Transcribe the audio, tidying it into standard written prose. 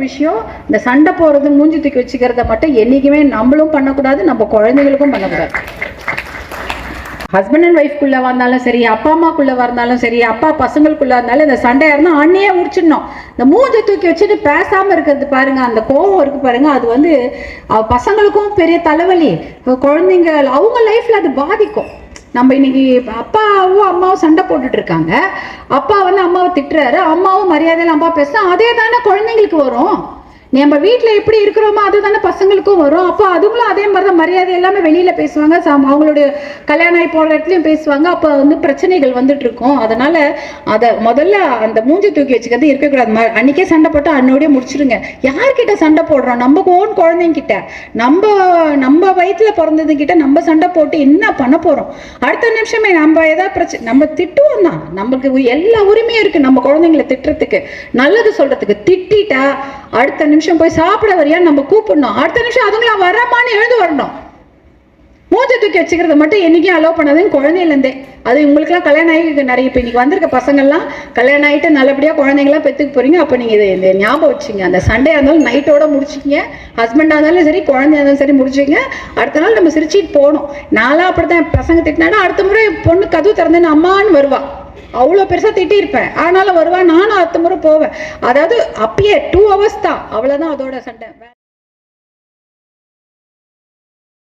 விஷயம், இந்த சண்டை போடுறது மூஞ்சி தூக்கி வச்சுக்கிறத மட்டும் என்றைக்குமே நம்மளும் பண்ணக்கூடாது, நம்ம குழந்தைங்களுக்கும் பண்ணக்கூடாது. ஹஸ்பண்ட் அண்ட் ஒய்ஃப்குள்ளே வந்தாலும் சரி, அப்பா அம்மாக்குள்ளே வந்தாலும் சரி, அப்பா பசங்களுக்குள்ளே இருந்தாலும் இந்த சண்டையாக இருந்தால் அண்ணையே முடிச்சிடணும். இந்த மூஞ்சை தூக்கி வச்சுட்டு பேசாமல் இருக்கிறது பாருங்கள், அந்த கோபம் இருக்குது பாருங்கள், அது வந்து பசங்களுக்கும் பெரிய தலைவலி, குழந்தைங்க அவங்க லைஃப்பில் அது பாதிக்கும். நம்ம இன்னைக்கு அப்பாவும் அம்மாவும் சண்டை போட்டுட்டு இருக்காங்க, அப்பா வந்து அம்மாவை திட்டுறாரு, அம்மாவும் மரியாதையில் அம்மா பேசுனா அதே தானே குழந்தைங்களுக்கு வரும். நம்ம வீட்டில் எப்படி இருக்கிறோமோ அது தானே பசங்களுக்கும் வரும். அப்போ அதுங்களும் அதே மாதிரி தான் மரியாதை எல்லாமே வெளியில் பேசுவாங்க, அவங்களுடைய கல்யாணம் ஆகி போகிற இடத்துலையும் பேசுவாங்க. அப்போ வந்து பிரச்சனைகள் வந்துட்டு இருக்கும். அதனால அதை முதல்ல அந்த மூஞ்சி தூக்கி வச்சுக்கிறது இருக்கக்கூடாது. அன்னைக்கே சண்டை போட்டு அன்னோடய முடிச்சிடுங்க. யார்கிட்ட சண்டை போடுறோம்? நம்ம ஓன் குழந்தைங்கிட்ட, நம்ம வயிற்றுல பிறந்ததுக்கிட்ட நம்ம சண்டை போட்டு என்ன பண்ண போகிறோம்? அடுத்த நிமிஷமே நம்ம ஏதாவது பிரச்சனை, நம்ம திட்டுவோம் தான், நமக்கு எல்லா உரிமையும் இருக்குது நம்ம குழந்தைங்களை திட்டுறதுக்கு, நல்லது சொல்கிறதுக்கு. திட்டா அடுத்த நிமிஷம் போய் சாப்பிட வரியா நம்ம கூப்பிடணும், அடுத்த நிமிஷம் அதுங்களா வரமான்னு எழுந்து வரணும். மூஞ்சை தூக்கி வச்சுக்கிறத மட்டும் என்னைக்கும் அலோவ் பண்ணாதுன்னு குழந்தையிலேருந்தே. அது உங்களுக்குலாம் கல்யாணம் ஆகி நிறைய இப்போ இன்னைக்கு வந்திருக்க பசங்கள்லாம் கல்யாணம் ஆகிட்டு நல்லபடியாக குழந்தைங்களாம் பெற்றுக்கு போகிறீங்க. அப்போ நீங்கள் இந்த ஞாபகம் வச்சுங்க, அந்த சண்டையாக இருந்தாலும் நைட்டோட முடிச்சிங்க, ஹஸ்பண்டாக இருந்தாலும் சரி குழந்தையாக இருந்தாலும் சரி முடிச்சிங்க. அடுத்த நாள் நம்ம சிரிச்சிட்டு போகணும். நான்லாம் அப்படி தான் பசங்க திட்டினாடா அடுத்த முறை பொண்ணு கதவு திறந்தேன்னு அம்மான்னு வருவா. அவ்வளோ பெருசாக திட்டியிருப்பேன், ஆனாலும் வருவா. நானும் அடுத்த முறை போவேன். அதாவது அப்பயே 2 hours தான், அவ்வளோதான் அதோட சண்டை.